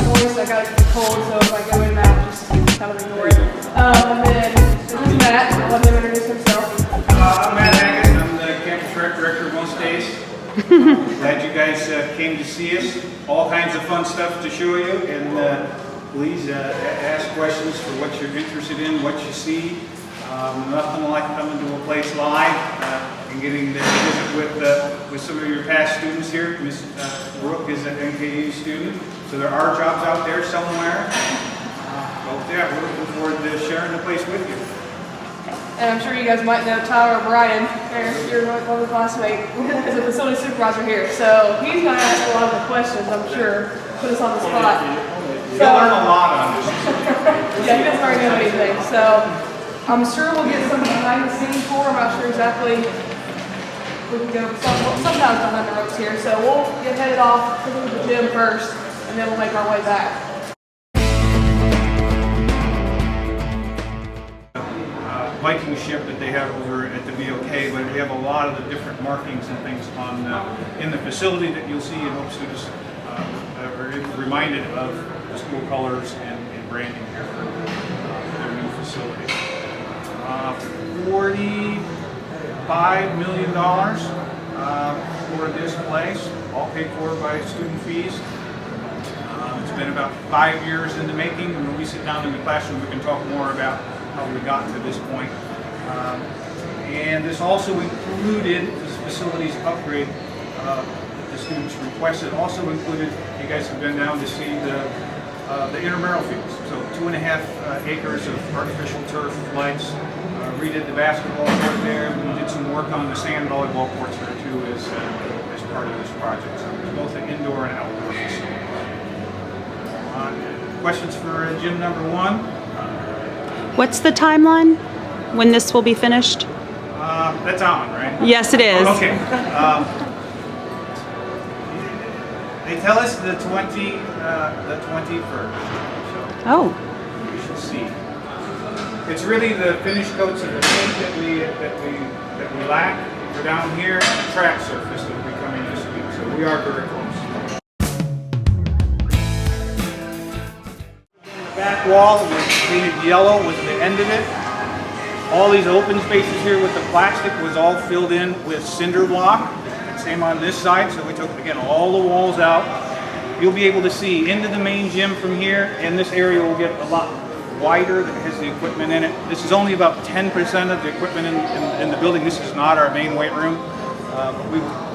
voice. I got a cold, so if I go in and out, just kind of ignore it. And then this is Matt. I'll let him introduce himself. I'm Matt Haggett. I'm the Nku Rec Director most days. Glad you guys came to see us. All kinds of fun stuff to show you, and please ask questions for what you're interested in, what you see. Nothing like coming to a place live and getting to visit with some of your past students here. Ms. Brooke is an NKU student, so there are jobs out there somewhere. Yeah, we're looking forward to sharing the place with you. And I'm sure you guys might know Tyler O'Brien, your one of the classmates, is a facility supervisor here. So he's going to ask a lot of the questions, I'm sure, put us on the spot. You'll learn a lot on this. Yeah, he doesn't already know anything. So I'm sure we'll get some behind the scenes tour. I'm not sure exactly. We can go sometimes behind the ropes here. So we'll get headed off to the gym first, and then we'll make our way back. Viking ship that they have over at the BOK, but we have a lot of the different markings and things on in the facility that you'll see, and hope students are reminded of the school colors and branding here for their new facility. $45 million for this place, all paid for by student fees. It's been about 5 years in the making, and when we sit down in the classroom, we can talk more about how we got to this point. And this also included this facilities upgrade that the students requested. Also included, you guys have been down to see the intramural fields. So 2.5 acres of artificial turf lights. Redid the basketball court there. We did some work on the sand volleyball courts there too as part of this project. So it's both an indoor and outdoor facility. Questions for gym number 1? What's the timeline when this will be finished? That's on, right? Yes, it is. Okay. They tell us the 21st. So Oh. we should see. It's really the finished coats of the paint that we lack. We're down here, and the track surface that will be coming this week. So we are very close. Back wall was painted yellow was the end of it. All these open spaces here with the plastic was all filled in with cinder block. Same on this side, so we took, again, all the walls out. You'll be able to see into the main gym from here, and this area will get a lot wider that has the equipment in it. This is only about 10% of the equipment in the building. This is not our main weight room.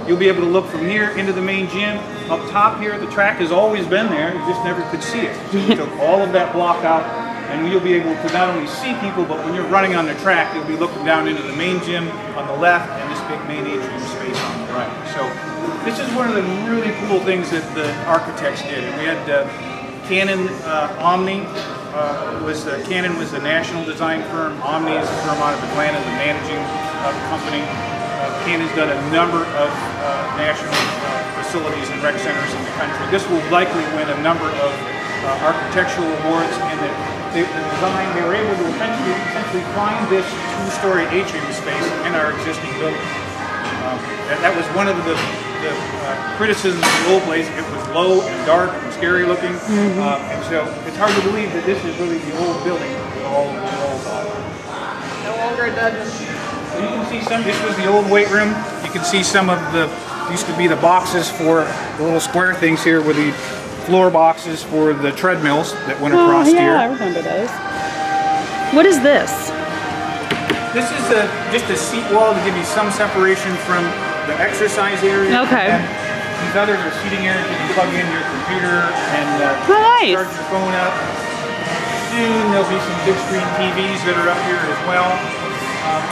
You'll be able to look from here into the main gym. Up top here, the track has always been there, you just never could see it. So we took all of that block out, and you'll be able to not only see people, but when you're running on the track, you'll be looking down into the main gym on the left and this big main atrium space on the right. So this is one of the really cool things that the architects did. And we had Canon Omni. Canon was the national design firm. Omni is a firm out of Atlanta, the managing company. Canon's done a number of national facilities and rec centers in the country. This will likely win a number of architectural awards, and the design, they were able to essentially find this 2-story atrium space in our existing building. That was one of the criticisms of the old place. It was low and dark and scary looking, and so it's hard to believe that this is really the old building with all the old No longer a dungeon. So you can see this was the old weight room. You can see some of used to be the boxes for the little square things here with the floor boxes for the treadmills that went across here. I remember those. What is this? This is just a seat wall to give you some separation from the exercise area. Okay. And these others are seating areas you can plug in your computer and Nice. charge your phone up. Soon there'll be some big screen TVs that are up here as well.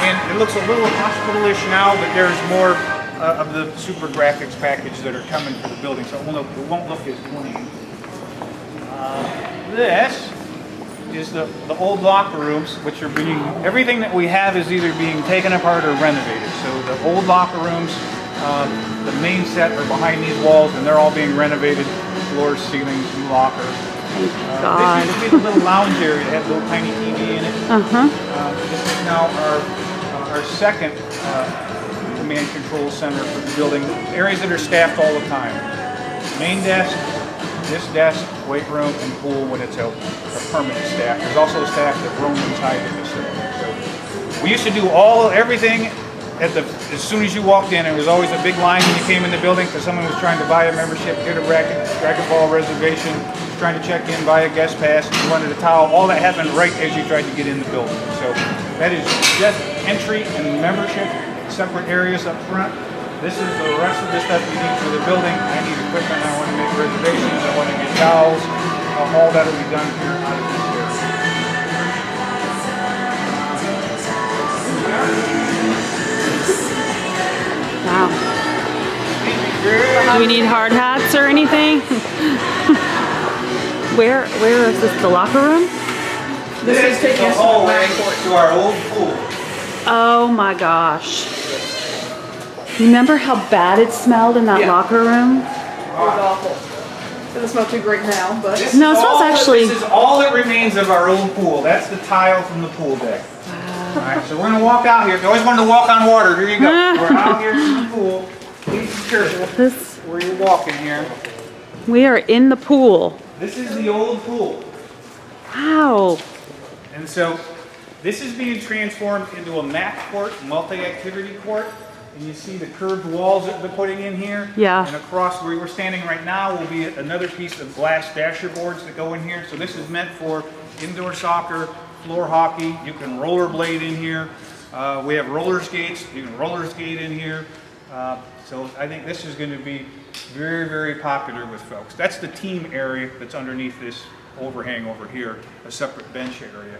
And it looks a little hospitalish now, but there's more of the super graphics package that are coming for the building, so it won't look as clean. This is the old locker rooms, which are everything that we have is either being taken apart or renovated. So the old locker rooms, the main set are behind these walls, and they're all being renovated. Floors, ceilings, new locker. Thank God. This used to be the little lounge area that had a little tiny TV in it. This is now our second command control center for the building. Areas that are staffed all the time. Main desk, this desk, weight room, and pool when it's open, a permanent staff. There's also staff that roam inside the facility. So we used to do everything as soon as you walked in. It was always a big line when you came in the building because someone was trying to buy a membership, get a racquetball reservation, trying to check in, buy a guest pass, you wanted a towel. All that happened right as you tried to get in the building. So that is just entry and membership, separate areas up front. This is the rest of the stuff you need for the building. I need equipment, I want to make reservations, I want to get towels. All that will be done here out of this area. Wow. Do we need hard hats or anything? Where is this, the locker room? This is taking us to the hallway back court. to our old pool. Oh my gosh. Remember how bad it smelled in that Yeah. locker room? It was awful. Doesn't smell too great now, but No, it smells actually. This is all that remains of our old pool. That's the tile from the pool deck. All right, so we're gonna walk out here. If you always wanted to walk on water, here you go. We're out here in the pool. Please be careful This, where you're walking here. we are in the pool. This is the old pool. Wow. And so this is being transformed into a mat court, multi-activity court. And you see the curved walls that they're putting in here. Yeah. And across where we're standing right now will be another piece of glass dasher boards that go in here. So this is meant for indoor soccer, floor hockey. You can rollerblade in here. We have roller skates. You can roller skate in here. So I think this is going to be very, very popular with folks. That's the team area that's underneath this overhang over here, a separate bench area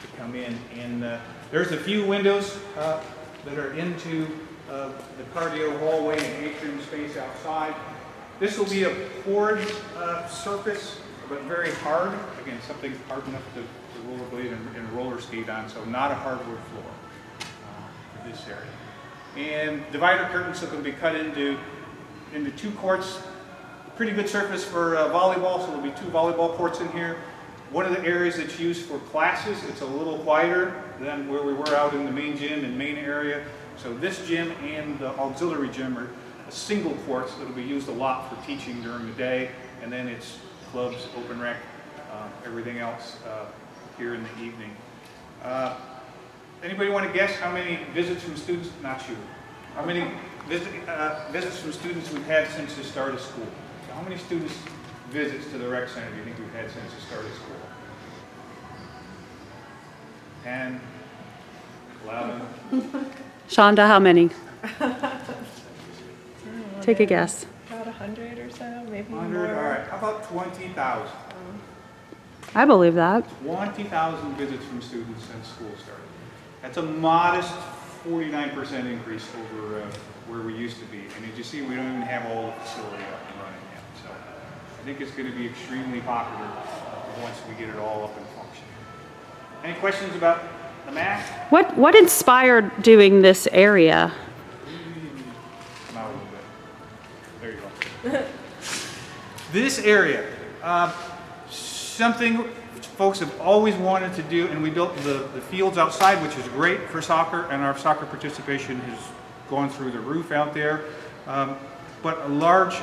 to come in. And there's a few windows that are into the cardio hallway and atrium space outside. This will be a poured surface, but very hard. Again, something hard enough to rollerblade and roller skate on, so not a hardwood floor for this area. And divider curtains that will be cut into two courts. Pretty good surface for volleyball, so there'll be 2 volleyball courts in here. One of the areas that's used for classes, it's a little quieter than where we were out in the main gym and main area. So this gym and the auxiliary gym are a single courts that'll be used a lot for teaching during the day, and then it's clubs, open rec, everything else here in the evening. Anybody want to guess how many visits from students? Not you. How many visits from students we've had since the start of school? So how many students visits to the rec center do you think we've had since the start of school? 10, 11. Shonda, how many? Take a guess. About 100 or so, maybe 100, all more. right. How about 20,000? I believe that. 20,000 visits from students since school started. That's a modest 49% increase over where we used to be. And as you see, we don't even have all the facility up and running yet. So I think it's going to be extremely popular once we get it all up and functioning. Any questions about the mat? What inspired doing this area? Come out a little bit. There you go. This area, something folks have always wanted to do, and we built the fields outside, which is great for soccer, and our soccer participation has gone through the roof out there. But a large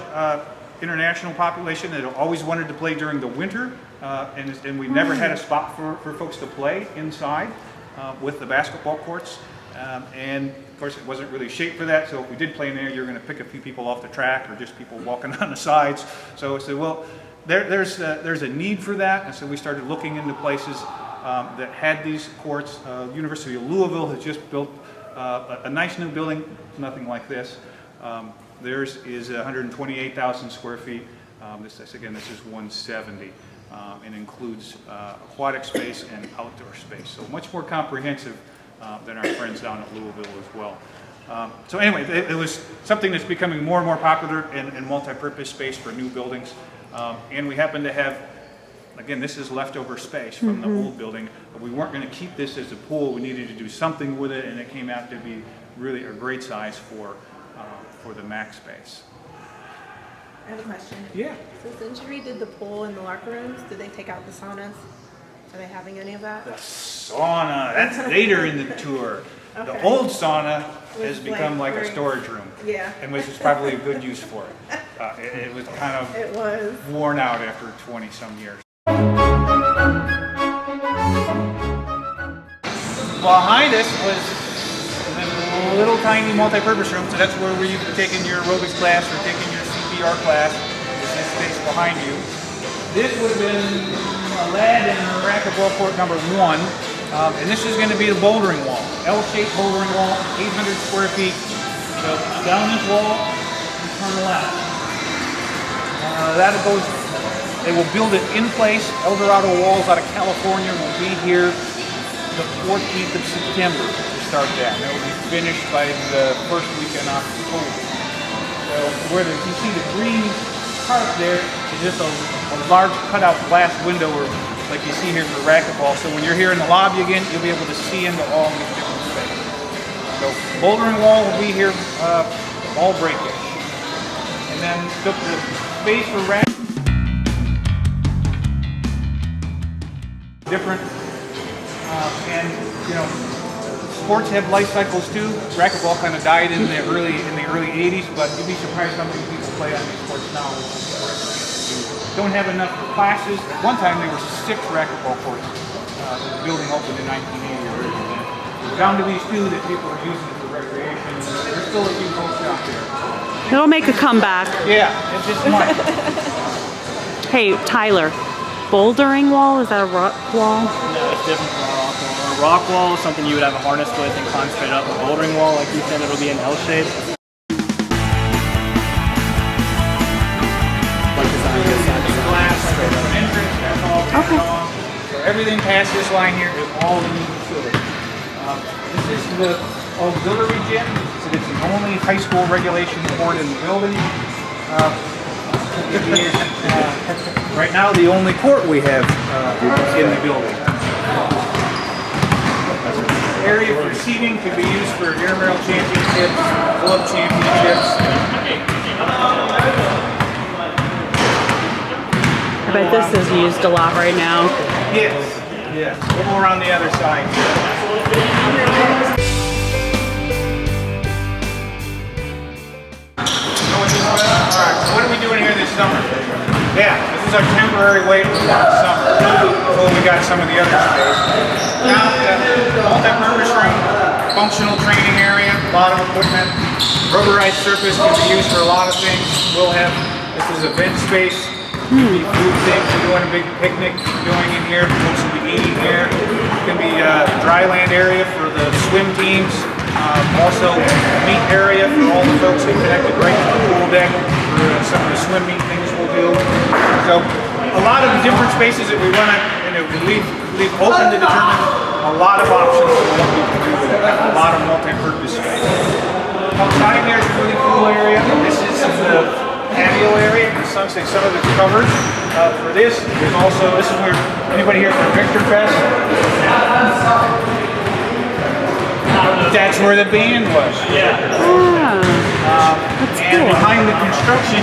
international population that always wanted to play during the winter, and we never had a spot for folks to play inside with the basketball courts. And of course, it wasn't really shaped for that, so if we did play in there, you're going to pick a few people off the track or just people walking on the sides. So I said, well, there's a need for that, and so we started looking into places that had these courts. University of Louisville has just built a nice new building, nothing like this. Theirs is 128,000 square feet. This is 170, and includes aquatic space and outdoor space. So much more comprehensive than our friends down at Louisville as well. So anyway, it was something that's becoming more and more popular in multi-purpose space for new buildings. And we happen to have, again, this is leftover space from the old building, but we weren't going to keep this as a pool. We needed to do something with it, and it came out to be really a great size for the max space. I have a question. Yeah. So since you redid the pool and the locker rooms, did they take out the saunas? Are they having any of that? The sauna, that's later in the tour. The Okay. old sauna has Was become like a very- storage room. Yeah. And which is probably a good use for it. It was kind of It was. worn out after 20 some years. Behind us was a little tiny multi-purpose room, so that's where you've taken your aerobics class or taking your CPR class. This space behind you. This would have been a lab in racquetball court number 1, and this is going to be the bouldering wall, L-shaped bouldering wall, 800 square feet. So down this wall, you turn left. They will build it in place. Eldorado Walls out of California will be here the 14th of September to start that. It will be finished by the first week in October. So where you can see the green part there is just a large cutout glass window, or like you see here for racquetball. So when you're here in the lobby again, you'll be able to see into all these different spaces. So bouldering wall will be here all breakish. And then the space for different, and you know, sports have life cycles too. Racquetball kind of died in the early 80s, but you'd be surprised how many people play on these sports now. Don't have enough classes. At one time there were 6 racquetball courts. The building opened in 1980 originally. We're down to these 2 that people are using for recreation. There's still a few folks out there. It'll make a comeback. Yeah, it just might. Hey, Tyler, bouldering wall, is that a rock wall? No, it's different from a rock wall. A rock wall is something you would have a harness with and climb straight up. A bouldering wall, like you said, it'll be an L shape. Okay. So everything past this line here is all in the facility. This is the auxiliary gym. So it's the only high school regulation court in the building. It is, right now, the only court we have in the building. Area for seating could be used for intramural championships, club championships. I bet this is used a lot right now. Yes, yes. We'll go around the other side. Alright, so what are we doing here this summer? Yeah, this is our temporary wait room for the summer. Until we got some of the other space. Now, multi-purpose room, functional training area, a lot of equipment. Rubberized surface can be used for a lot of things. We'll have, this is event space. Be food things, we're doing a big picnic going in here, folks will be eating here. It can be a dry land area for the swim teams, also a meet area for all the folks that connected right to the pool deck for some of the swim meet things we'll do. So a lot of different spaces that we want to, leave open to determine a lot of options for what we can do with it. A lot of multi-purpose space. Outside there's a really cool area. This is the patio area. Some say some of it's covered. For this, there's also, this is where, anybody here for Victor Fest? That's where the band was. Yeah. And cool. behind the construction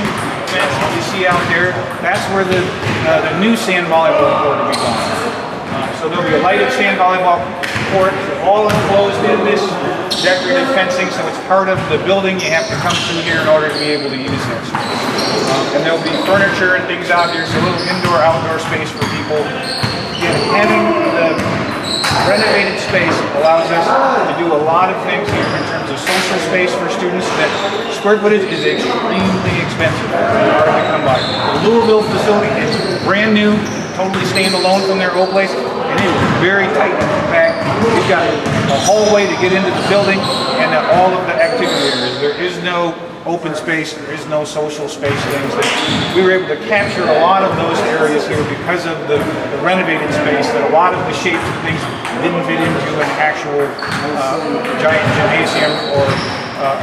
fence that you see out there, that's where the new sand volleyball court will be going. So there'll be a lighted sand volleyball court, all enclosed in this decorative fencing, so it's part of the building. You have to come through here in order to be able to use this. And there'll be furniture and things out here, so a little indoor-outdoor space for people. Again, having the renovated space allows us to do a lot of things here in terms of social space for students that square footage is extremely expensive. It's hard to come by. The Louisville facility is brand new, totally standalone from their old place, and it is very tight and compact. We've got a hallway to get into the building, and all of the activity areas. There is no open space, there is no social space things. We were able to capture a lot of those areas here because of the renovated space, that a lot of the shapes and things didn't fit into an actual giant gymnasium or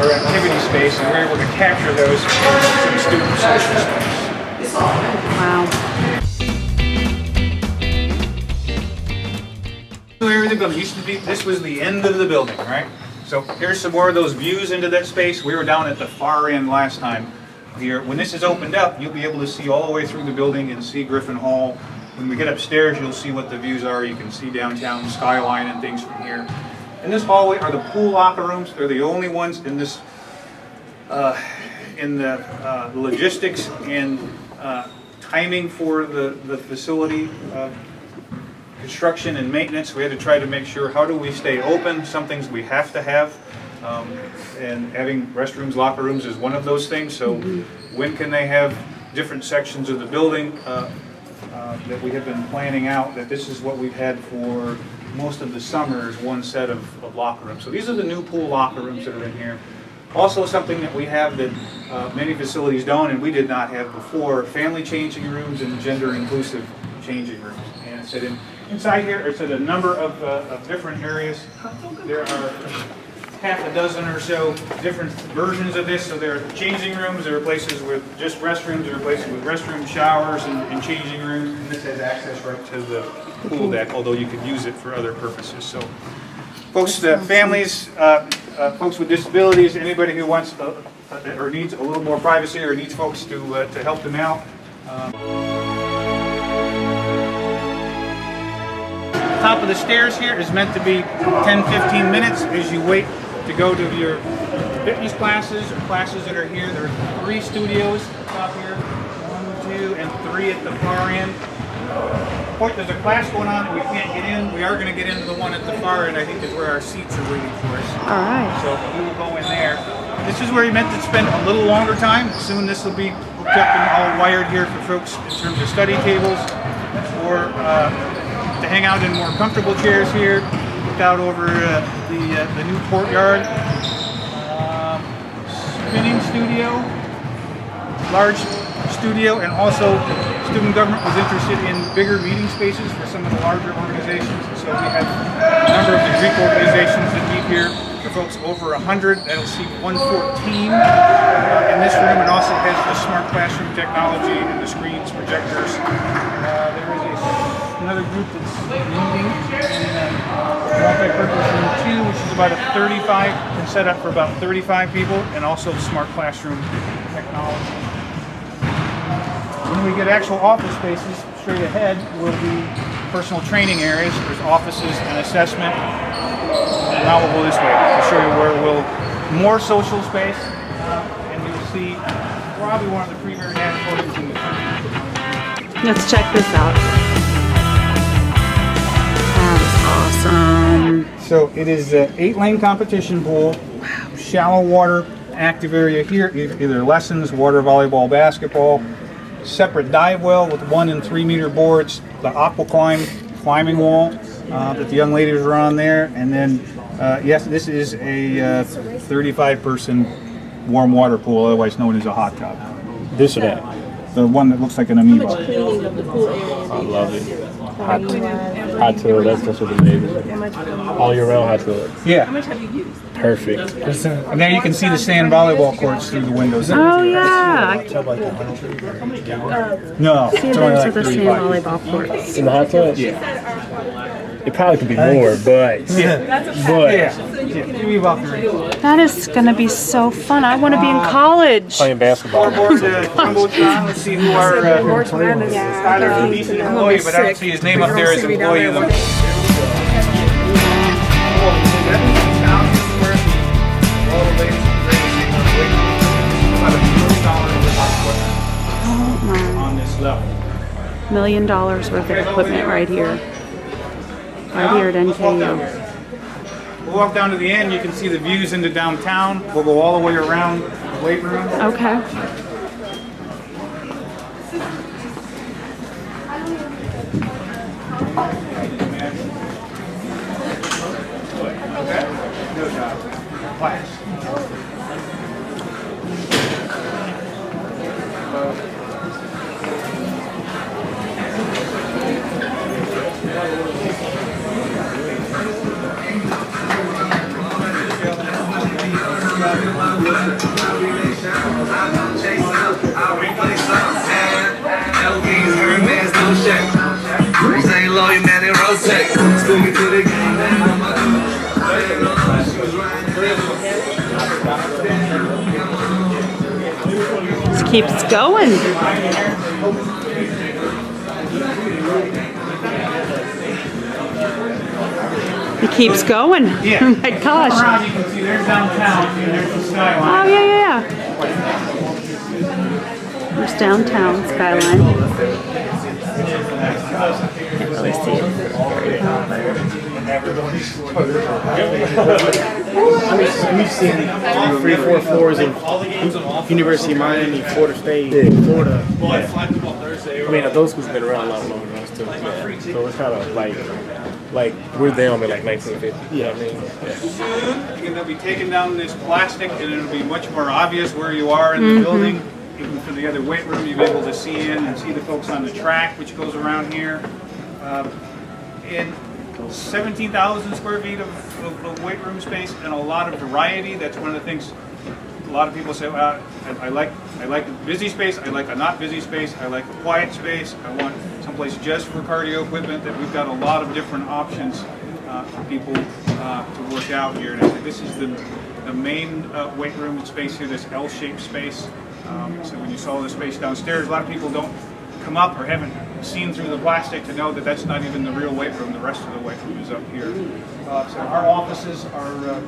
activity space, and we were able to capture those in some student social space. Wow. Area of the building used to be, this was the end of the building, right? So here's some more of those views into that space. We were down at the far end last time here. When this is opened up, you'll be able to see all the way through the building and see Griffin Hall. When we get upstairs, you'll see what the views are. You can see downtown skyline and things from here. In this hallway are the pool locker rooms. They're the only ones in this in the logistics and timing for the facility construction and maintenance. We had to try to make sure, how do we stay open? Some things we have to have, and having restrooms, locker rooms is one of those things. So when can they have different sections of the building that we have been planning out, that this is what we've had for most of the summer, is one set of locker rooms. So these are the new pool locker rooms that are in here. Also something that we have that many facilities don't, and we did not have before, family changing rooms and gender inclusive changing rooms. And it's inside here, it's at a number of different areas. There are half a dozen or so different versions of this. So there are changing rooms, there are places with just restrooms, there are places with restroom showers and changing rooms. And this has access right to the pool deck, although you could use it for other purposes. So folks, families, folks with disabilities, anybody who wants or needs a little more privacy or needs folks to help them out. Top of the stairs here is meant to be 10-15 minutes as you wait to go to your fitness classes or classes that are here. There are 3 studios up here, 1, 2, and 3 at the far end. There's a class going on that we can't get in. We are going to get into the one at the far end, I think is where our seats are waiting for us. All right. So we will go in there. This is where you meant to spend a little longer time. Soon this will be hooked up and all wired here for folks in terms of study tables, or to hang out in more comfortable chairs here. Look out over the new courtyard. Spinning studio, large studio, and also student government was interested in bigger meeting spaces for some of the larger organizations. And so we have a number of the Greek organizations that meet here. For folks over 100, that'll seat 114 in this room. It also has the smart classroom technology and the screens, projectors. There is another group that's meeting in multi-purpose room 2, which is about 35, can set up for about 35 people, and also smart classroom technology. When we get actual office spaces, straight ahead will be personal training areas. There's offices and assessment. And now we'll go this way to show you where we'll more social space, and you'll see probably one of the premier auditoriums in the country. Let's check this out. That is awesome. So it is an 8-lane competition pool, shallow water, active area here, either lessons, water volleyball, basketball, separate dive well with 1 and 3 meter boards, the aqua climbing wall that the young ladies are on there, and then yes, this is a 35-person warm water pool, otherwise known as a hot tub. This or that? The one that looks like an amoeba. Cleaning of the pool area. I love it. Hot tub, that's what it is. All year round hot tub. Yeah. How much have you used? Perfect. And there you can see the sand volleyball courts through the windows. Oh yeah. No, See, it's only there's like the sand 35. volleyball courts. In the hot tub? Yeah. It probably could be more, but Yeah. Give me about 30. That is gonna be so fun. I want to be in college. playing basketball. Scoreboard, Jumbotron. Let's see who our Tyler, a decent employee, but I don't see his name up there as employee of the month. On this level. $1 million worth of equipment right here. Right here at NKU. We'll walk down to the end. You can see the views into downtown. We'll go all the way around the weight room. Okay. Good job. Class. This keeps going. It keeps going. Yeah. Oh my gosh. Around, you can see there's downtown and there's the skyline. Oh yeah, yeah, yeah. There's downtown skyline. Can't really see it. We've seen 3-4 floors of University of Miami, Florida State, Florida. I mean, those schools have been around a lot longer than us too. Yeah. So it's kind of like we're down to like 1950. You know what I mean? You're going to be taking down this plastic, and it'll be much more obvious where you are in the building. Even for the other weight room, you'll be able to see in and see the folks on the track, which goes around here. And 17,000 square feet of weight room space and a lot of variety. That's one of the things a lot of people say, well, I like a busy space, I like a not busy space, I like a quiet space, I want someplace just for cardio equipment. That we've got a lot of different options for people to work out here. And I think this is the main weight room space here, this L-shaped space. So when you saw the space downstairs, a lot of people don't come up or haven't seen through the plastic to know that that's not even the real weight room. The rest of the weight room is up here. So our offices are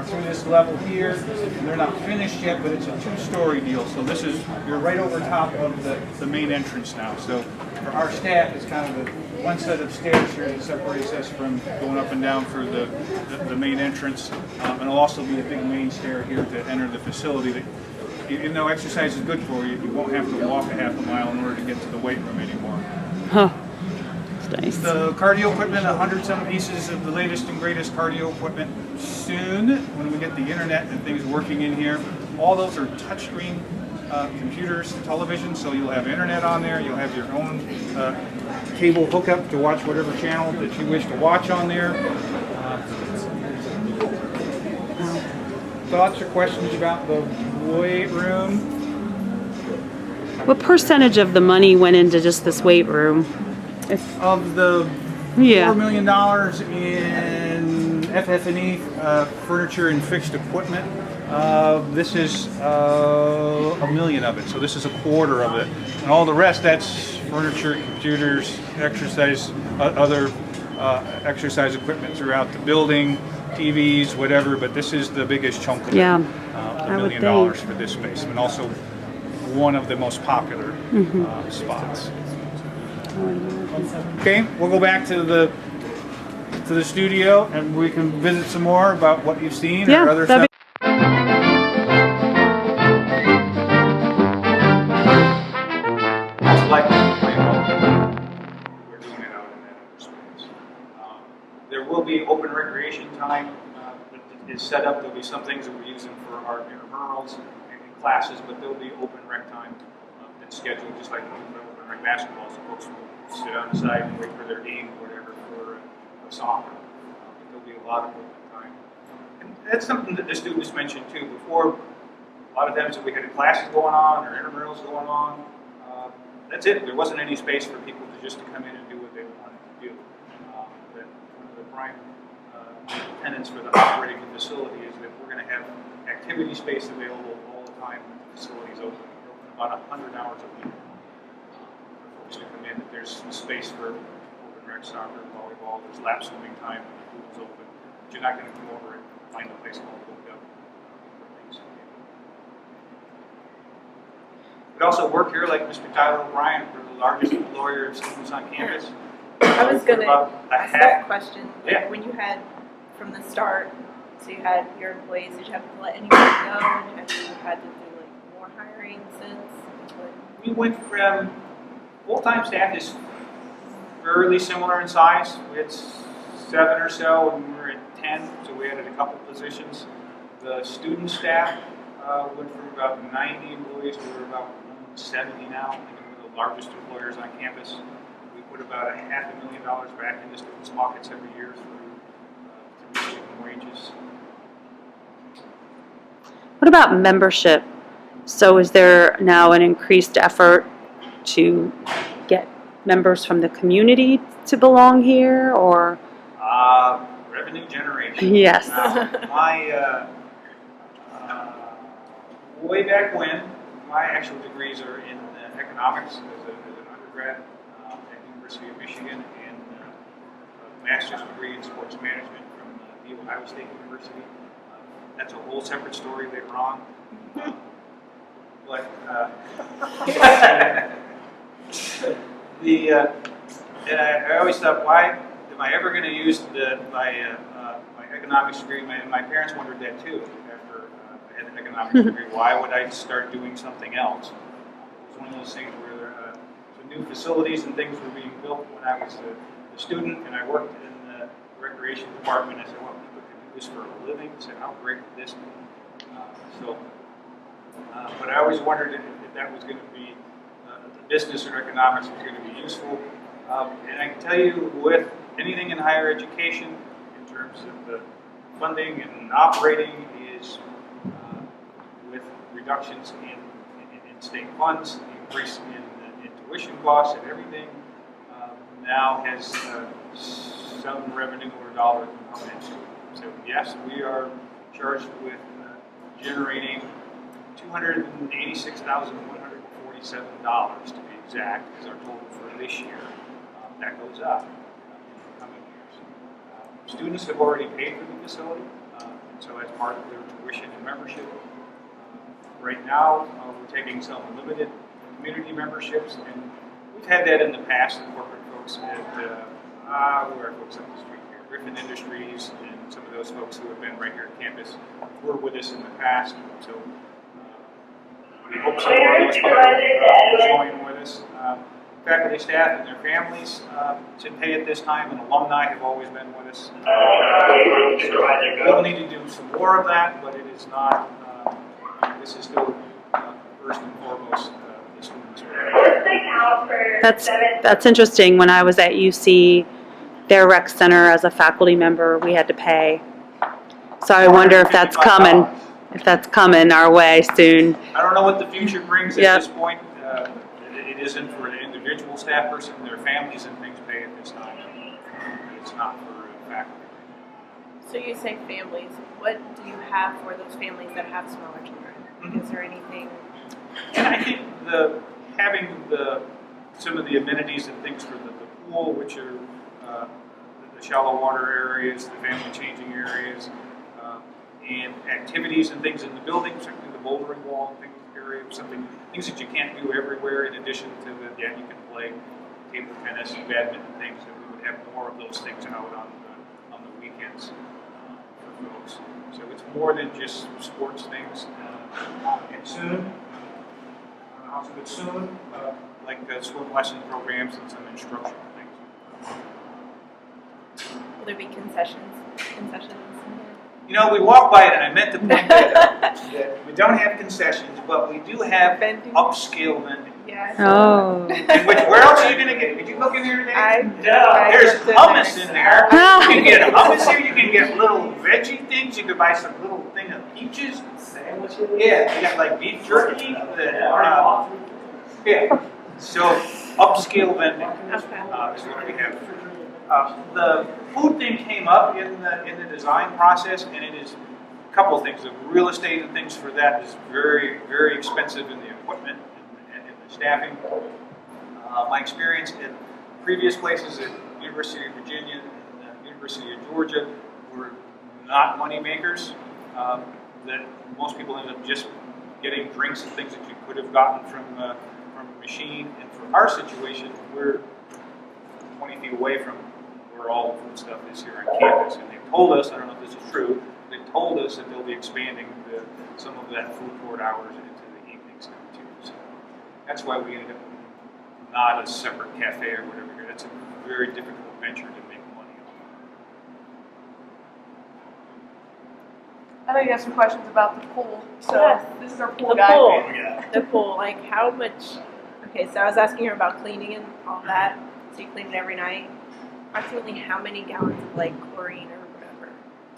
through this level here. They're not finished yet, but it's a two-story deal. So this is, you're right over top of the main entrance now. So for our staff, it's kind of one set of stairs here that separates us from going up and down for the main entrance. And it'll also be a big main stair here to enter the facility. That, even though exercise is good for you, you won't have to walk a half a mile in order to get to the weight room anymore. Huh. That's nice. The cardio equipment, 100-some pieces of the latest and greatest cardio equipment soon when we get the internet and things working in here. All those are touchscreen computers, television, so you'll have internet on there. You'll have your own cable hookup to watch whatever channel that you wish to watch on there. Thoughts or questions about the weight room? What percentage of the money went into just this weight room? Of the $4 million in FF&E furniture and fixed equipment, this is $1 million of it. So this is a quarter of it, and all the rest, that's furniture, computers, exercise, other exercise equipment throughout the building, TVs, whatever. But this is the biggest chunk of it. $1 million for this space, and also one of the most popular spots. Okay, we'll go back to the studio and we can visit some more about what you've seen or other stuff. Most likely, we're doing it out in that other space. There will be open recreation time that is set up. There'll be some things that we're using for our intramurals and classes, but there'll be open rec time that's scheduled just like open rec basketball. So folks will sit on the side and wait for their game or whatever for soccer. There'll be a lot of open time. And that's something that the students mentioned too. Before, a lot of times we had classes going on or intramurals going on. That's it. There wasn't any space for people to come in and do what they wanted to do. That one of the prime tenets for the operating the facility is that we're going to have activity space available all the time when the facility is open. We're open about 100 hours a week. To come in, there's space for open rec, soccer, volleyball, there's lap swimming time, the pool's open, but you're not going to come over and find a place all booked up for things. We also work here, like Mr. Tyler O'Brien, we're the largest employer of students on campus. I was going to ask that question. Yeah. When you had, from the start, so you had your employees, did you have to let anyone go? And have you had to do like more hiring since? We went from full-time staff is fairly similar in size. We had 7 or so, and we were at 10, so we added a couple positions. The student staff went from about 90 employees to we're about 170 now. I think we're the largest employers on campus. We put about $500,000 back into students' pockets every year through tuition and wages. What about membership? So is there now an increased effort to get members from the community to belong here, or? Revenue generation. Yes. Way back when, my actual degrees are in economics as an undergrad at the University of Michigan, and a master's degree in sports management from the Ohio State University. That's a whole separate story later on. but and I always thought, why am I ever going to use my economics degree? My parents wondered that too. After I had an economics degree, why would I start doing something else? It was one of those things where some new facilities and things were being built when I was a student, and I worked in the recreation department. I said, well, people can do this for a living. I said, how great would this be? But I always wondered if that was going to be business or economics was going to be useful. And I can tell you, with anything in higher education, in terms of the funding and operating, is with reductions in state funds, increase in tuition costs, and everything now has some revenue or dollars component to it. So yes, we are charged with generating $286,147 to be exact, is our total for this year. That goes up in the coming years. Students have already paid for the facility, so as part of their tuition and membership. Right now, we're taking some limited community memberships, and we've had that in the past. The corporate folks at where are folks up the street here, Griffin Industries, and some of those folks who have been right here at campus were with us in the past. So we hope some more of those folks will join with us. Faculty, staff, and their families should pay at this time, and alumni have always been with us. We'll need to do some more of that, but it is not. This is still first and foremost the students. That's interesting. When I was at UC, their rec center as a faculty member, we had to pay. So I wonder if that's coming. If that's coming our way soon. I don't know what the future brings at this point. It isn't for the individual staff person, their families and things pay at this time. It's not for faculty. So you say families. What do you have for those families that have smaller children? Is there anything? And I think having some of the amenities and things for the pool, which are the shallow water areas, the family changing areas, and activities and things in the building, certainly the bouldering wall and things area, things that you can't do everywhere. In addition to you can play table tennis and badminton things, that we would have more of those things out on the weekends for folks. So it's more than just sports things. And soon, but soon, like swim lesson programs and some instructional things. Will there be concessions? You know, we walk by it, and I meant to point that out. That we don't have concessions, but we do have upscale vending. Yeah. Oh. And where else are you going to get it? Did you look in here today? There's just did hummus that. in there. You can get hummus here. You can get little veggie things. You could buy some little thing of peaches. Sandwiches. Yeah, you got like beef jerky. Yeah. So upscale vending is what we have. The food thing came up in the design process, and it is a couple of things. The real estate and things for that is very, very expensive in the equipment and in the staffing. My experience in previous places at University of Virginia and University of Georgia were not money makers. That most people end up just getting drinks and things that you could have gotten from a machine. And for our situation, we're 20 feet away from where all the food stuff is here on campus, and they've told us, I don't know if this is true, they told us that they'll be expanding some of that food court hours into the evenings now too. So that's why we ended up not a separate cafe or whatever here. That's a very difficult venture to make money on. I know you have some questions about the pool. So Yes. this is our pool The guy. pool. The pool. Like how much? Okay, so I was asking her about cleaning and all that. So you clean it every night. Approximately how many gallons of like chlorine or whatever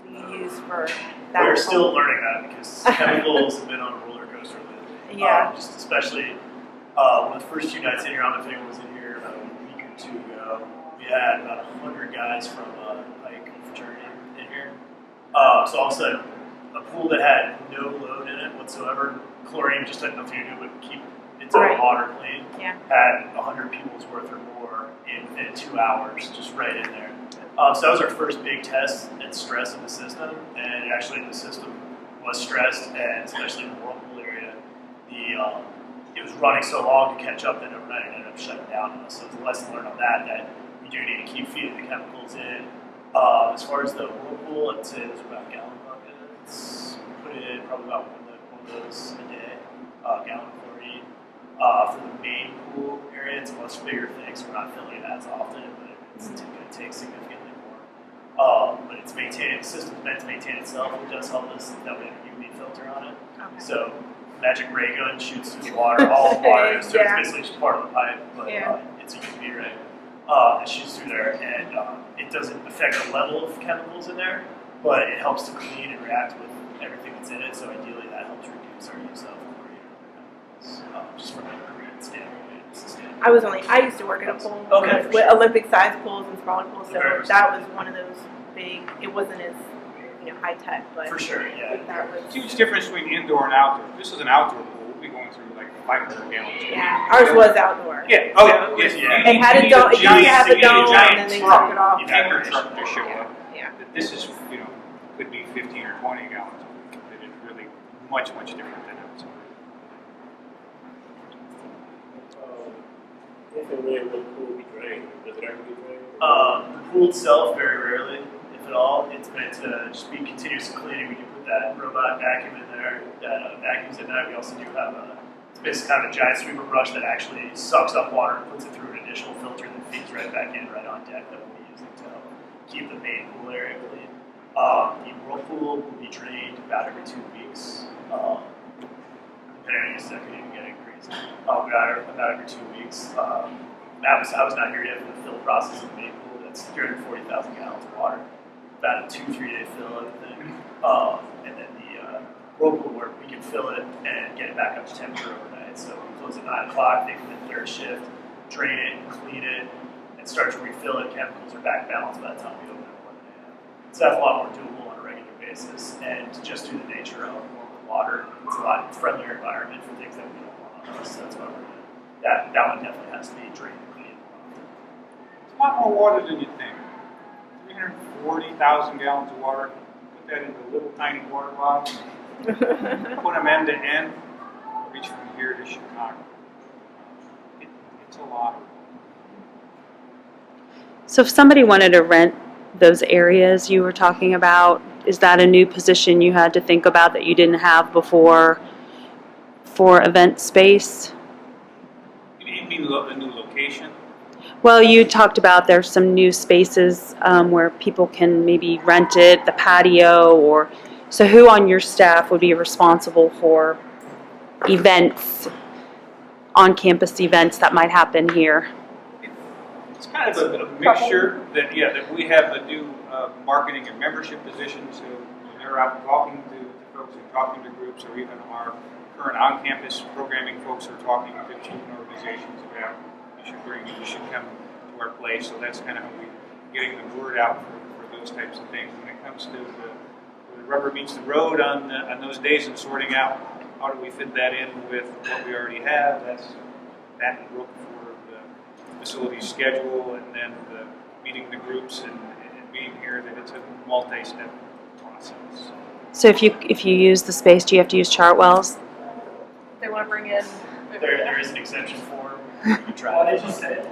do you use for that? We're still learning that because chemicals have been on a roller coaster lately. Yeah. Just especially one of the first few nights in here, I don't know if anyone was in here about a week or two ago. We had about 100 guys from Pike fraternity in here. So all of a sudden, a pool that had no load in it whatsoever, chlorine just had nothing to do with keep its own water clean. Yeah. Had 100 people's worth or more in 2 hours, just right in there. So that was our first big test and stress of the system, and actually the system was stressed, and especially in the whirlpool area, the it was running so long to catch up that overnight it ended up shutting down on us. So it's a lesson learned on that we do need to keep feeding the chemicals in. As far as the whirlpool, I'd say there's about a gallon buckets. Put in probably about one of those a day, gallon of chlorine. For the main pool area, it's a much bigger thing, so we're not filling it as often, but it's going to take significantly more. But it's maintaining, the system's meant to maintain itself. It does help us that we have a UV filter on it. Okay. So magic ray gun shoots through the water, all the water goes through, Yeah. it's basically just part of the pipe, but Yeah. it's a UV ray that shoots through there, and it doesn't affect the level of chemicals in there, but it helps to clean and react with everything that's in it, so ideally that helps reduce our use of chlorine and chemicals, just from a grid standpoint. I used to work at a pool Okay, with Olympic sized pools and smaller pools, so Very that was one of those big, it wasn't as, high tech, but For sure, yeah. that was, Huge difference between indoor and outdoor. This is an outdoor pool. We'll be going through like 500 gallons. yeah, ours was outdoor. Yeah. Oh, yes, yeah. It had a dome, it used to have a dome, and then they took it off. You Tanker truck to show up. Yeah. But this is, could be 15 or 20 gallons. It is really much different than outside. If it really, really cool, be drained. Does it ever be drained? The pool itself, very rarely, if at all. It's meant to just be continuous cleaning. We can put that robot vacuum in there that vacuums at night. We also do have it's basically kind of a giant sweeper brush that actually sucks up water and puts it through an additional filter that feeds right back in, right on deck, that we'll be using to help keep the main pool area clean. The whirlpool will be drained about every 2 weeks. Depending on the second, you can get increased. About every 2 weeks. I was not here yet for the fill process of the main pool. That's 340,000 gallons of water. About a 2-3 day fill, I think. And then the whirlpool work, we can fill it and get it back up to temperature overnight. So we close at 9 o'clock, they come in third shift, drain it, clean it, and start to refill it. Chemicals are back balanced by the time we open at 11 a.m. So that's a lot more doable on a regular basis. And just due to the nature of warmer water, it's a lot friendlier environment for things that we don't want on us. So that's why we're doing that. That one definitely has to be drained and cleaned. It's a lot more water than you think. 340,000 gallons of water. Put that into little tiny water bottles. Put them end to end. Reach from here to Chicago. It's a lot. So if somebody wanted to rent those areas you were talking about, is that a new position you had to think about that you didn't have before for event space? You mean a new location? Well, you talked about there's some new spaces where people can maybe rent it, the patio, or so who on your staff would be responsible for events, on-campus events that might happen here? It's kind of a mixture that we have the new marketing and membership positions who they're out talking to folks and talking to groups, or even our current on-campus programming folks are talking to student organizations about you should come to our place. So that's kind of how we're getting the word out for those types of things. When it comes to the rubber meets the road on those days and sorting out how do we fit that in with what we already have, that's that and look for the facility schedule and then meeting the groups and being here, that it's a multi-step process. So if you use the space, do you have to use Chartwells? They want to bring in. There is an exemption form. You can try. What did you say?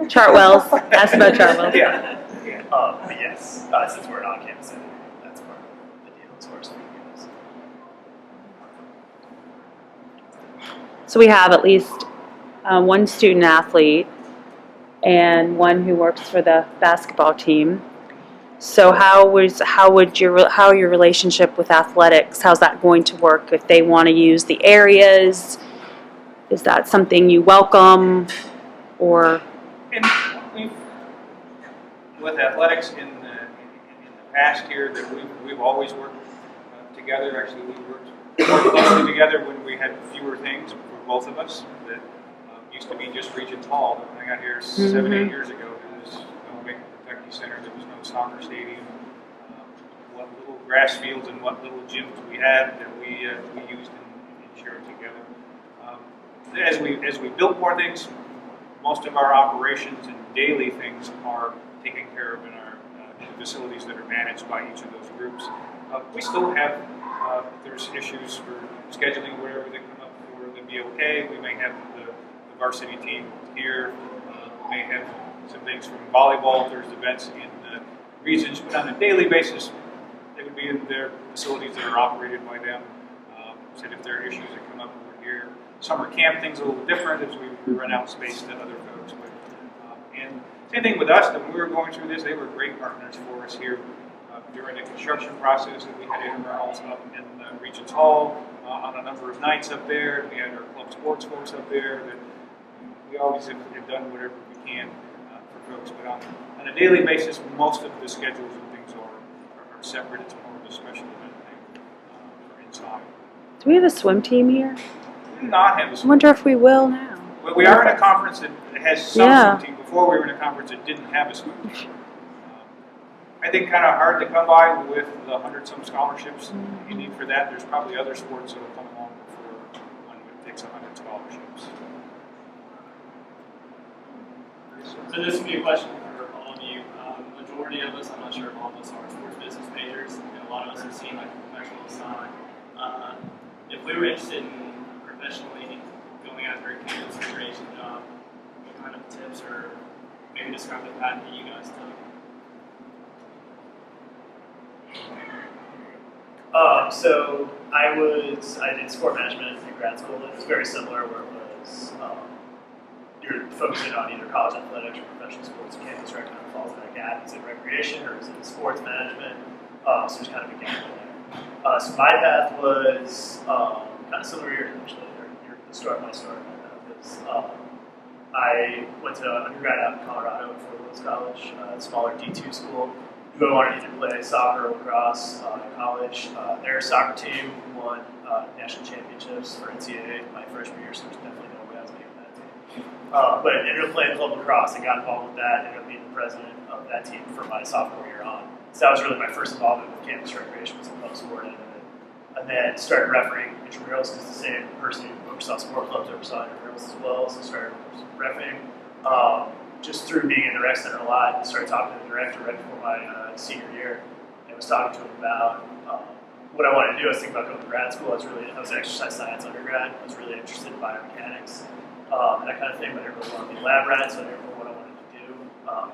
Chartwells. Ask about Chartwells. Yeah. But yes, since we're an on-campus center, that's part of the deal as far as food goes. So we have at least one student athlete and one who works for the basketball team. So how your relationship with athletics? How's that going to work if they want to use the areas? Is that something you welcome, or? And with athletics in the past here, that we've always worked together. Actually, we worked more closely together when we had fewer things for both of us. That used to be just Regents Hall. When I got here 7-8 years ago, there was no big Kentucky Center. There was no soccer stadium. What little grass fields and what little gyms we had that we used and shared together. As we built more things, most of our operations and daily things are taken care of in our facilities that are managed by each of those groups. We still have, there's issues for scheduling whatever they come up for the be okay. We may have the varsity team here. We may have some things from volleyball. There's events in the regions, but on a daily basis, they would be in their facilities that are operated by them. Said if there are issues that come up over here. Summer camp things a little different as we run out space to other folks. But, and same thing with us. When we were going through this, they were great partners for us here during the construction process. And we had intramurals up in Regents Hall on a number of nights up there. We had our club sports folks up there. That we always have done whatever we can for folks. But on a daily basis, most of the schedules and things are separate. It's more of a special event thing for inside. Do we have a swim team here? We do not have a I swim wonder if we will now. Well, we are in a conference that has some Yeah. swim team. Before we were in a conference that didn't have a swim team. I think kind of hard to come by with the 100-some scholarships you need for that. There's probably other sports that will come along before one takes 100 scholarships. So this would be a question for all of you. Majority of us, I'm not sure if all of us are sports business majors, and a lot of us have seen like a professional side. If we were interested in professionally going after a campus recreation job, what kind of tips or maybe describe the path that you guys took? So I did sport management in grad school. It was very similar, where it was you're focusing on either college athletics or professional sports. Campus rec kind of falls in that gap. Is it recreation or is it sports management? So there's kind of a gap in there. So my path was kind of similar to yours, actually. The start of my story. I went to undergrad out in Colorado at Fort Lewis College, a smaller D2 school. You go on to either play soccer or lacrosse in college. Their soccer team won national championships for NCAA my freshman year, so there's definitely no way I was making that team. But I ended up playing club lacrosse and got involved with that. Ended up being the president of that team for my sophomore year on. So that was really my first involvement with campus recreation, was a club sport end of it. And then started refereeing intramurals, because the same person who oversaw sport clubs oversaw intramurals as well. So started refereeing. Just through being in the rec center a lot, I started talking to the director right before my senior year, and was talking to him about what I wanted to do. I was thinking about going to grad school. I was an exercise science undergrad. I was really interested in biomechanics and that kind of thing, but I didn't really want to be a lab rat, so I didn't know what I wanted to do.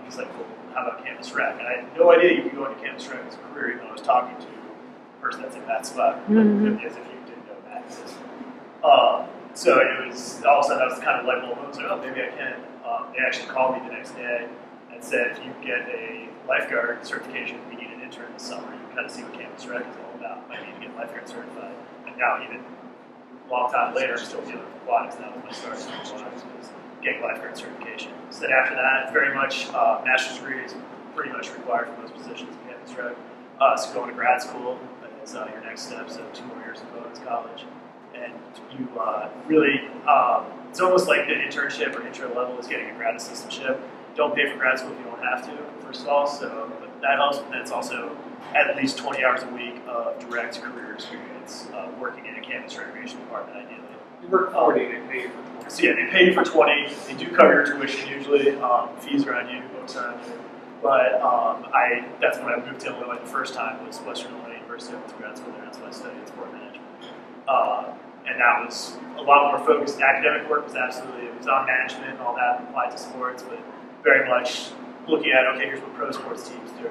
He's like, well, how about campus rec? And I had no idea you could go into campus rec as a career, even though I was talking to the person that's in that spot, as if you didn't know that existed. So it was, all of a sudden, that was the kind of light bulb. I was like, oh, maybe I can. They actually called me the next day and said, if you get a lifeguard certification, we need an intern this summer. You can kind of see what campus rec is all about. I need to get lifeguard certified. And now, even a long time later, I'm still dealing with aquatics. That was my start in aquatics, was getting lifeguard certification. So then after that, very much master's degree is pretty much required for most positions in campus rec. So going to grad school is your next step, so 2 more years of bonus college. And you really, it's almost like an internship or intro level is getting a grad assistantship. Don't pay for grad school if you don't have to, first of all, so that helps. But then it's also at least 20 hours a week of direct career experience working in a campus recreation department, ideally. You work 40, they pay you for 20. So yeah, they pay you for 20. They do cover your tuition usually. Fees are on you, books are on you. But that's when I moved to Illinois the first time, was Western Illinois University. I went to grad school there, that's why I studied sport management. And that was a lot more focused. Academic work was it was on management and all that, applied to sports, but very much looking at, okay, here's what pro sports teams do.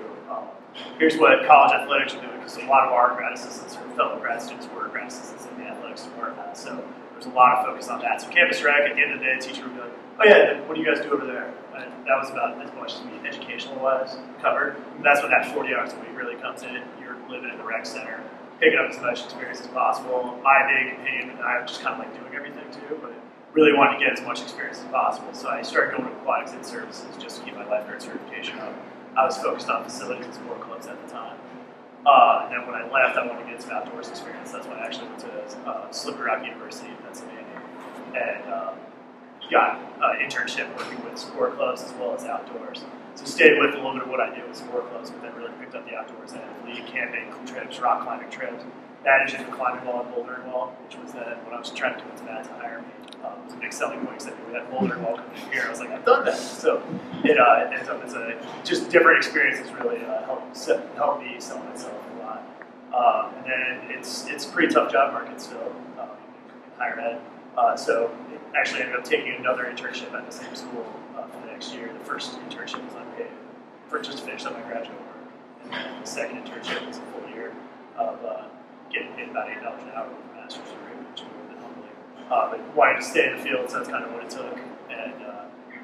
Here's what college athletics are doing, because a lot of our grad assistants or fellow grad students were grad assistants in the athletics department. So there's a lot of focus on that. So campus rec, at the end of the day, the teacher would be like, oh yeah, then what do you guys do over there? And that was about as much as we educational-wise covered. And that's when that 40 hours a week really comes in. You're living in the rec center, picking up as much experience as possible. My big opinion, and I just kind of like doing everything too, but really wanted to get as much experience as possible. So I started going to aquatics and services just to keep my lifeguard certification up. I was focused on facilities and sport clubs at the time. And then when I left, I wanted to get some outdoors experience. That's when I actually went to Slippery Rock University in Pennsylvania and got an internship working with sport clubs as well as outdoors. So stayed with a little bit of what I do with sport clubs, but then really picked up the outdoors end, lead camping trips, rock climbing trips, managing the climbing wall and bouldering wall, which was then when I was trying to convince Matt to hire me. It was a big selling point because we had bouldering wall coming in here. I was like, I've done that. So it ends up as just different experiences really helped me sell myself a lot. And then it's a pretty tough job market still in higher ed. So it actually ended up taking another internship at the same school for the next year. The first internship was unpaid, for just to finish up my graduate work. And then the second internship was a full year of getting paid about $8 an hour with a master's degree, which was really humbling. But wanted to stay in the field, so that's kind of what it took. And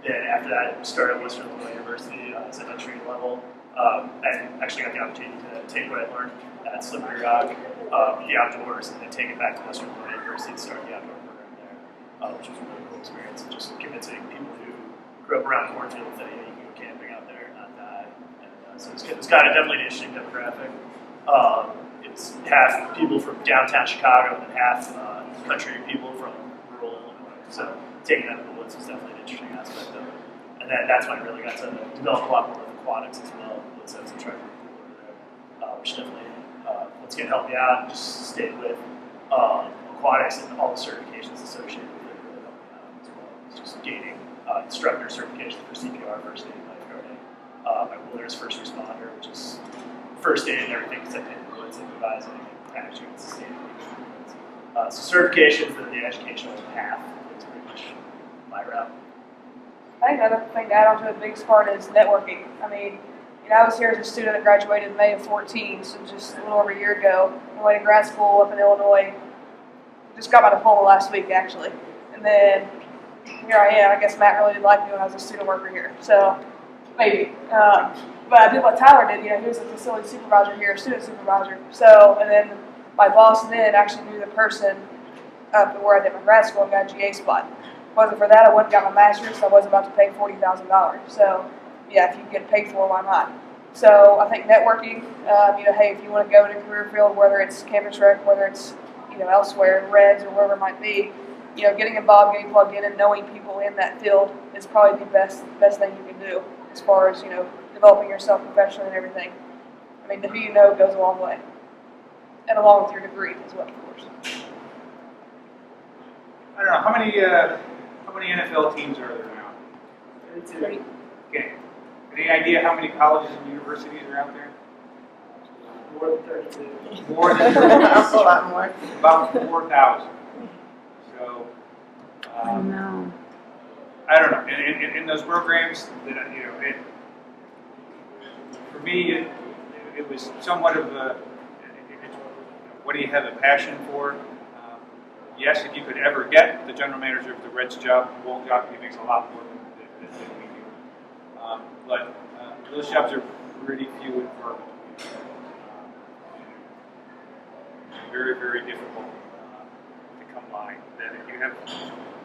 then after that, I started at Western Illinois University as an entry level. I actually got the opportunity to take what I learned at Slippery Rock, the outdoors, and then take it back to Western Illinois University and start the outdoor program there, which was a really cool experience. And just convincing people who grew up around cornfields that you can go camping out there and not die. And so it was kind of definitely an interesting demographic. It's half people from downtown Chicago and half country people from rural Illinois. So taking them in the woods was definitely an interesting aspect of it. And then that's when I really got to develop a lot more of aquatics as well. So some trying to over there, which definitely what's going to help me out and just stay with aquatics and all the certifications associated with it really helped me out as well. It's just gaining instructor certification for CPR, first aid, lifeguarding, my wilderness first responder, which is first aid and everything except in the woods, supervising, and packaging and sustaining. So certifications and the educational path is pretty much my route. I think another thing to add on to the biggest part is networking. I mean, I was here as a student that graduated in May of 14, so just a little over a year ago. I went to grad school up in Illinois. Just got my diploma last week, actually. And then here I am. I guess Matt really did like me when I was a student worker here, so maybe. But I did what Tyler did. He was a facility supervisor here, a student supervisor. So, and then my boss then actually knew the person up where I did my grad school and got a GA spot. If it wasn't for that, I wouldn't got my master's, so I wasn't about to pay $40,000. So, yeah, if you can get paid for, why not? So I think networking, hey, if you want to go in a career field, whether it's Campus Rec, whether it's, elsewhere, Reds or wherever it might be, getting involved, getting plugged in, and knowing people in that field is probably the best thing you can do as far as, developing yourself professionally and everything. I mean, the who you know goes a long way. And along with your degree as well, of course. I don't know, how many NFL teams are there now? 32. Okay. Any idea how many colleges and universities are out there? More than 32. More than 32. A lot more. About 4,000. So, I know. I don't know. In those programs, for me, it was somewhat of a, what do you have a passion for? Yes, if you could ever get the general manager of the Reds job, Walt Jockey makes a lot more than we do. But those jobs are pretty few and far between. Very, very difficult to come by. That if you have,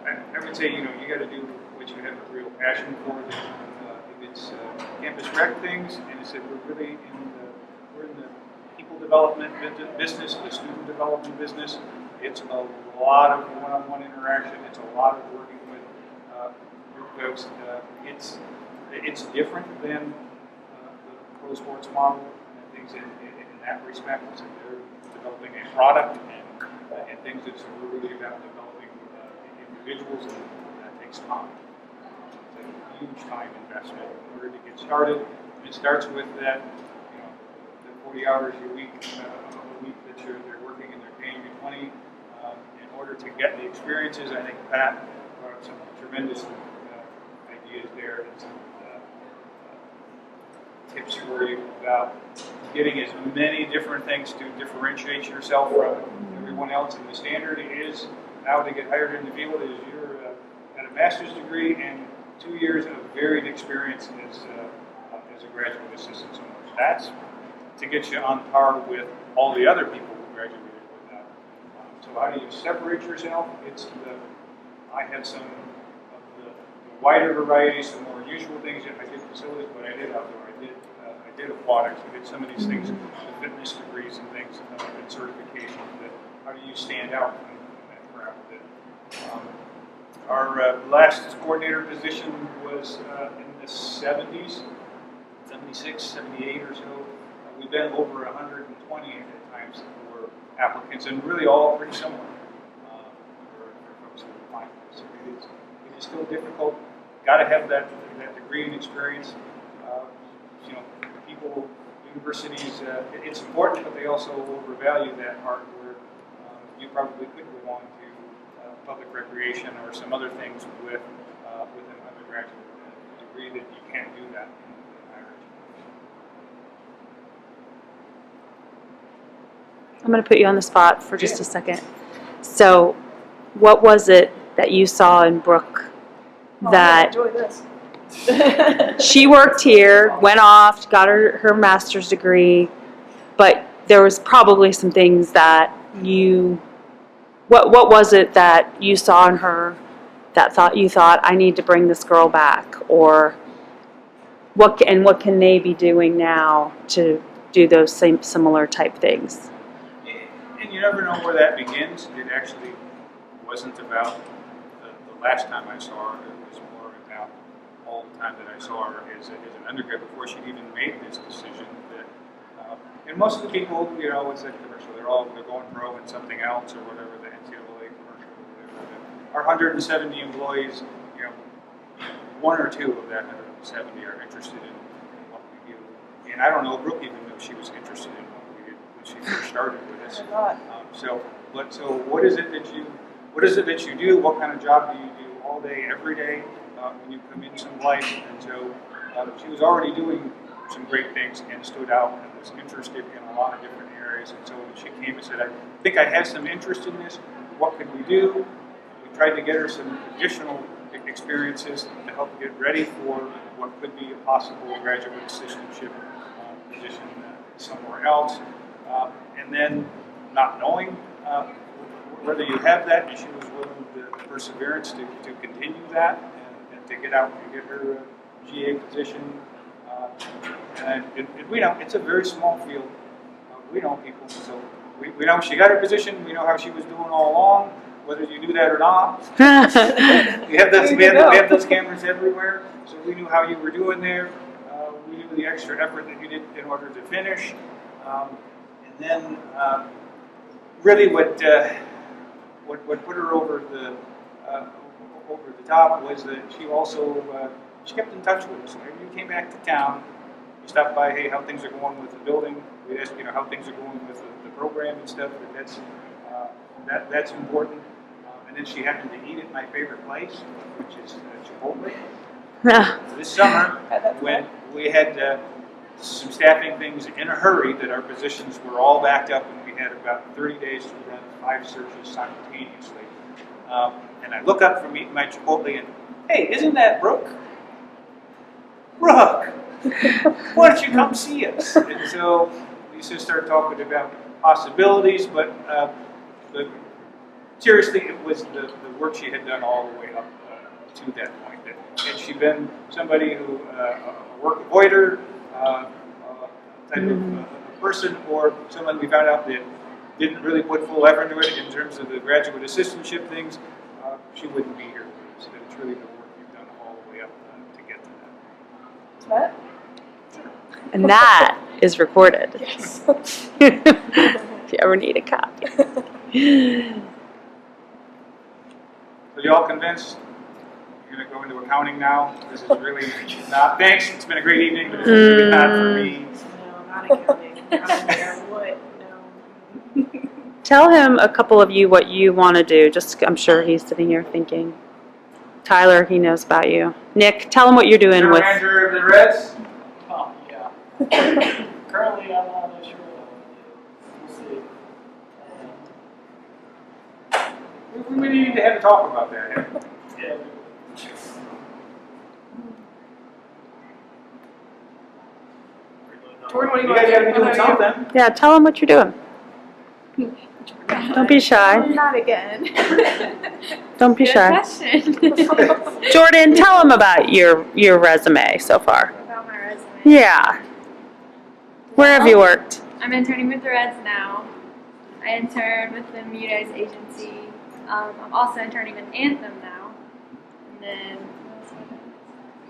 I would say, you got to do what you have a real passion for. If it's campus rec things, and it's we're really we're in the people development business, the student development business. It's a lot of one-on-one interaction. It's a lot of working with group folks. It's different than the pro sports model and things in that respect. So they're developing a product and things that's really about developing individuals, and that takes time. It's a huge time investment in order to get started. It starts with that, the 40 hours a week that they're working and they're paying you 20 in order to get the experiences. I think Pat brought up some tremendous ideas there and some tips for you about getting as many different things to differentiate yourself from everyone else. And the standard is now to get hired in the field is you're at a master's degree and 2 years of varied experience as a graduate assistant. So that's to get you on par with all the other people who graduated with that. So how do you separate yourself? I had some of the wider varieties, some more usual things. I did facilities, but I did outdoor. I did aquatics. I did some of these things, the fitness degrees and things, and certification. How do you stand out from that crowd? Our last coordinator position was in the 70s, 76, 78 or so. We've been over 120 at times for applicants, and really all pretty similar for folks who apply for this. It is still difficult. Got to have that degree and experience. People, universities, it's important, but they also overvalue that part where you probably could go on to public recreation or some other things with an undergraduate degree, that you can't do that in higher education. I'm going to put you on the spot for just a second. So, what was it that you saw in Brooke that enjoy this. she worked here, went off, got her master's degree, but there was probably some things that what was it that you saw in her that you thought, I need to bring this girl back, or what can they be doing now to do those same similar type things? And you never know where that begins. It actually wasn't about the last time I saw her. It was more about all the time that I saw her as an undergrad before she'd even made this decision. And most of the people, it's a commercial. They're going pro in something else or whatever, the NCAA commercial or whatever. Our 170 employees, one or two of that 170 are interested in what we do. And I don't know if Brooke even knew she was interested in what we did when she first started with us. So what is it that you do? What kind of job do you do all day, every day when you come into life? And so she was already doing some great things and stood out and was interested in a lot of different areas. And so when she came and said, I think I have some interest in this, what could we do? We tried to get her some additional experiences to help get ready for what could be a possible graduate assistantship position somewhere else. And then not knowing whether you have that, and she was willing the perseverance to continue that and to get out and get her GA position. And we know it's a very small field. We know people, so we know she got her position. We know how she was doing all along, whether you knew that or not. we have those cameras everywhere, so we knew how you were doing there. We knew the extra effort that you did in order to finish. And then, really, what put her over the top was that she also she kept in touch with us. Whenever you came back to town, you stopped by, hey, how things are going with the building. We asked, how things are going with the program and stuff. That's important. And then she happened to eat at my favorite place, which is Chipotle. This summer, when we had some staffing things in a hurry, that our positions were all backed up, and we had about 30 days to run 5 searches simultaneously. And I look up from eating my Chipotle and, hey, isn't that Brooke? Brooke, why don't you come see us? And so we just started talking about possibilities, but seriously, it was the work she had done all the way up to that point. Had she been somebody who, a work avoider type of person, or someone we found out that didn't really put full effort into it in terms of the graduate assistantship things, she wouldn't be here. So it's really the work you've done all the way up to get to that. What? And that is recorded. Yes. If you ever need a copy. So you all convinced? You're going to go into accounting now? This is really not. Thanks. It's been a great evening, but it's really not for me. No, not accounting. I don't care what. No. Tell him, a couple of you, what you want to do. Just, I'm sure he's sitting here thinking. Tyler, he knows about you. Nick, tell him what you're doing General with. manager of the Reds? Oh, yeah. Currently, I'm not sure. We'll see. We need to have a talk about that. Yeah. Jordan, what do you You want guys to got to be doing something. Yeah, tell him what you're doing. Don't be shy. Not again. Don't be shy. Question. Jordan, tell him about your resume so far. About my resume. Yeah. Where have you worked? I'm interning with the Reds now. I intern with the Mudi's agency. I'm also interning with Anthem now. And then what else have I done?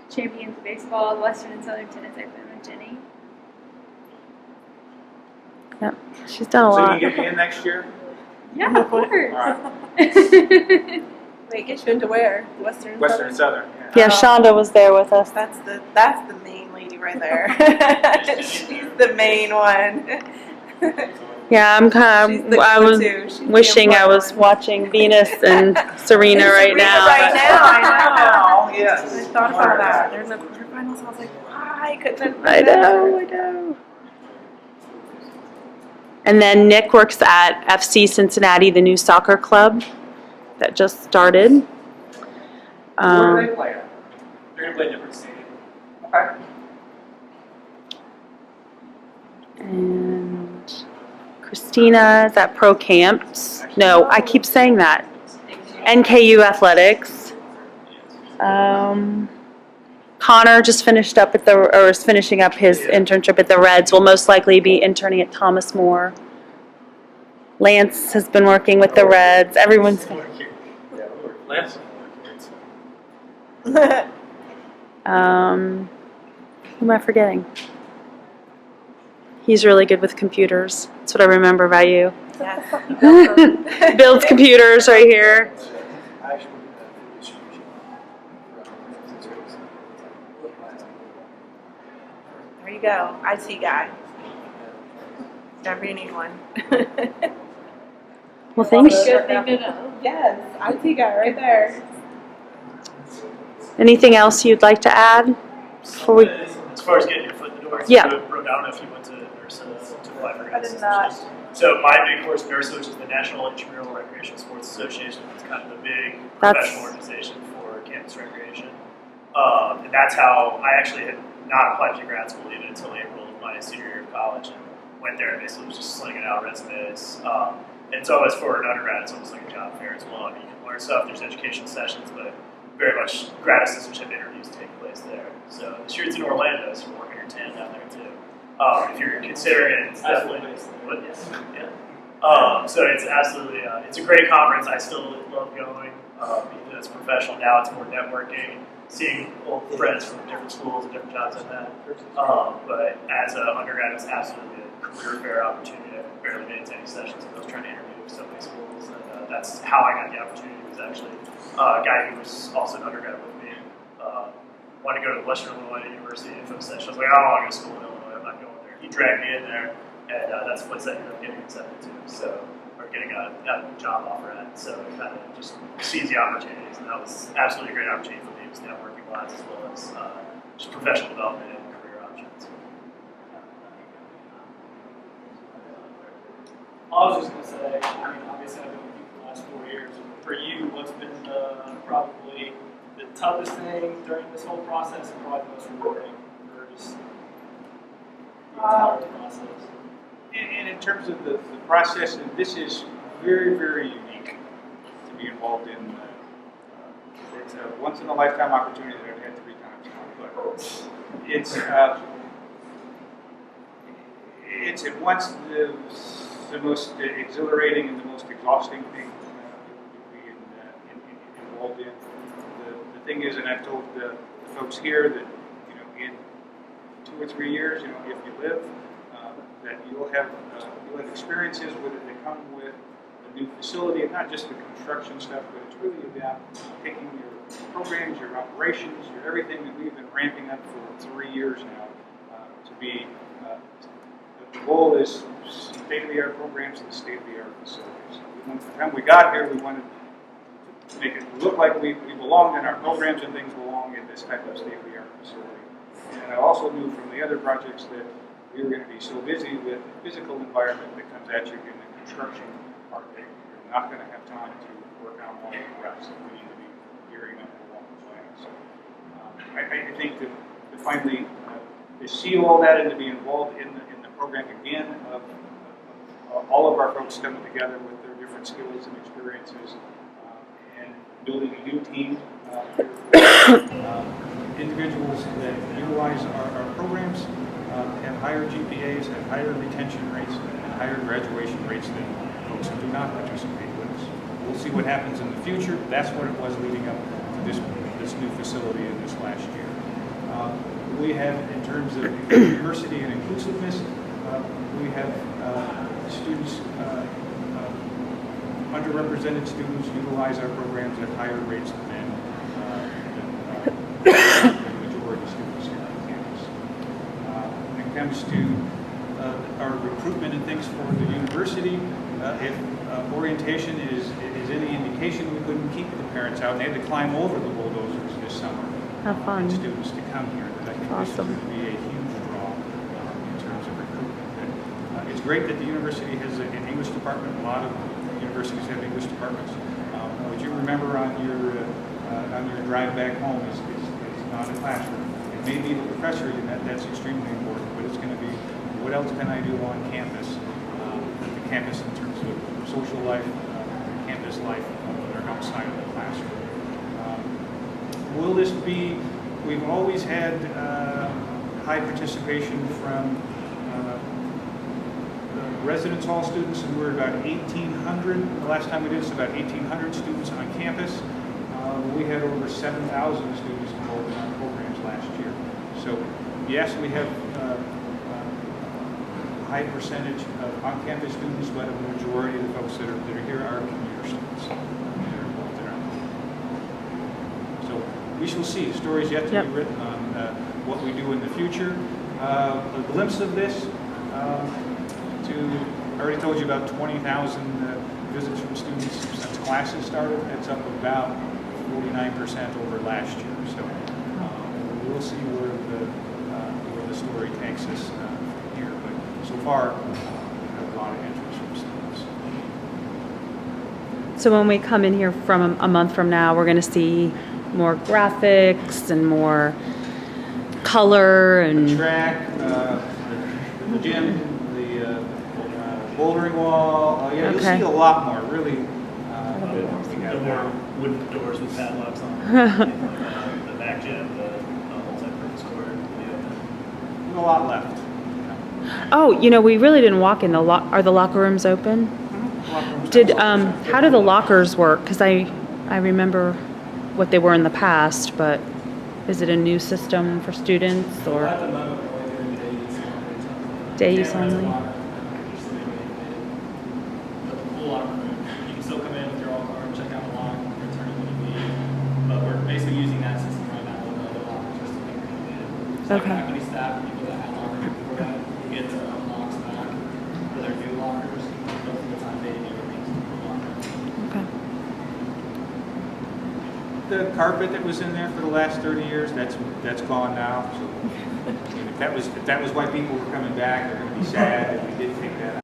Champions Baseball, the Western and Southern Tennis Open with Jenny. Yep. She's done a So lot. you get me in next year? Yeah, of course. Wait, get you into where? Western. Western and Southern. Yeah, Shonda was there with us. That's the main lady right there. She's the main one. Yeah, I'm She's kind the of. I was go-to. She's the wishing I was important one. watching Venus and Serena right now. Right now, I know. Yes. I thought about that. They're in the quarterfinals. I was like, why couldn't it be I better? know, I know. And then Nick works at FC Cincinnati, the new soccer club that just started. Where do they play at? They're gonna play a different stadium. Okay. And Christina is at Pro Camps. No, I keep saying that. NKU Athletics. Connor just finished up at is finishing up his internship at the Reds. Will most likely be interning at Thomas More. Lance has been working with the Reds. Everyone's. Lance? Who am I forgetting? He's really good with computers. That's what I remember about you. Yes. Builds computers right here. There you go. IT guy. Whenever you need one. Well, thanks. Good thing to know. Yes, IT guy right there. Anything else you'd like to add before we? As far as getting your foot in the door, Yeah. Brooke, I don't know if you went to NERSA to apply for I did not. So my big course, NERSA, which is the National Intramural Recreation Sports Association, it's kind of the big That's- professional organization for campus recreation. And that's how I actually had not applied to grad school even until April of my senior year of college, and went there and basically was just slinging out resumes. And it's always for an undergrad, it's almost like a job fair as well. I mean, you can learn stuff, there's education sessions, but very much grad assistantship interviews take place there. So this year it's in Orlando, so we're working your tan down there too. If you're considering it, it's definitely, but yeah. So it's absolutely, it's a great conference. I still love going. Even though it's professional now, it's more networking, seeing old friends from different schools and different jobs I've had. But as an undergrad, it's absolutely a career fair opportunity. I barely made it to any sessions. I was trying to interview with so many schools, and that's how I got the opportunity. Was actually a guy who was also an undergrad with me. Wanted to go to Western Illinois University info session. I was like, I don't want to go to school in Illinois. I'm not going there. He dragged me in there, and that's what I ended up getting accepted to. So, or getting a job offer at. So it kind of just sees the opportunities, and that was absolutely a great opportunity for me. It was networking wise as well as just professional development and career options. I was just gonna say, I mean, obviously I've been with you for the last 4 years. For you, what's been probably the toughest thing during this whole process, and probably the most rewarding for just the entire process? And in terms of the process, and this is very, very unique to be involved in. It's a once-in-a-lifetime opportunity that I've had 3 times now, but it's at once the most exhilarating and the most exhausting thing to be involved in. The thing is, and I've told the folks here that in 2 or 3 years, if you live, that you'll have experiences with it that come with a new facility, and not just the construction stuff, but it's really about taking your programs, your operations, your everything that we've been ramping up for 3 years now to be. The goal is state-of-the-art programs and state-of-the-art facilities. By the time we got here, we wanted to make it look like we belonged, and our programs and things belong in this type of state-of-the-art facility. And I also knew from the other projects that we were going to be so busy with the physical environment that comes at you in the construction part that you're not going to have time to work on all the rest. We need to be gearing up for long plans. So I think to finally to see all that and to be involved in the program again of all of our folks coming together with their different skills and experiences and building a new team. Individuals that utilize our programs have higher GPAs, have higher retention rates, and higher graduation rates than folks who do not participate with us. We'll see what happens in the future. That's what it was leading up to this new facility in this last year. We have, in terms of diversity and inclusiveness, we have students, underrepresented students utilize our programs at higher rates than the majority students here on campus. When it comes to our recruitment and things for the university. If orientation is any indication, we couldn't keep the parents out. They had to climb over the bulldozers this summer. How fun. And students to come here. But I think Awesome. this is going to be a huge draw in terms of recruitment. It's great that the university has an English department. A lot of universities have English departments. What you remember on your drive back home is not a classroom. It may be the professor, and that's extremely important, but it's going to be what else can I do on campus, the campus in terms of social life, campus life, or outside of the classroom. Will this be, we've always had high participation from residence hall students, and we're about 1,800. The last time we did this, about 1,800 students on campus. We had over 7,000 students enrolled in our programs last year. So yes, we have a high percentage of on-campus students, but a majority of the folks that are here are commuter students that are involved in our program. So we shall see. Stories yet to be written on what we do in the future. A glimpse of this. I already told you about 20,000 visits from students since classes started. That's up about 49% over last year. So we'll see where the story takes us from here. But so far, we have a lot of interest from students. So when we come in here from a month from now, we're going to see more graphics and more color and the track, the gym, bouldering wall. Yeah, you'll see a lot more. Really, No more wooden doors with padlocks on them. The back gym, the multi-purpose court. a lot left. Oh, we really didn't walk in the are the locker rooms open? How do the lockers work? Because I remember what they were in the past, but is it a new system for students or At the moment, we're only doing days only? The full locker room. You can still come in with your all card, check out the lock, return it when you leave. But we're basically using that system right now with the locker just to make it convenient. So Okay. faculty, staff, people that had lockers before that, get their own locks back for their new lockers. Most of the time they do everything to the locker. Okay. The carpet that was in there for the last 30 years, that's gone now. So if that was why people were coming back, they're going to be sad that we did take that out.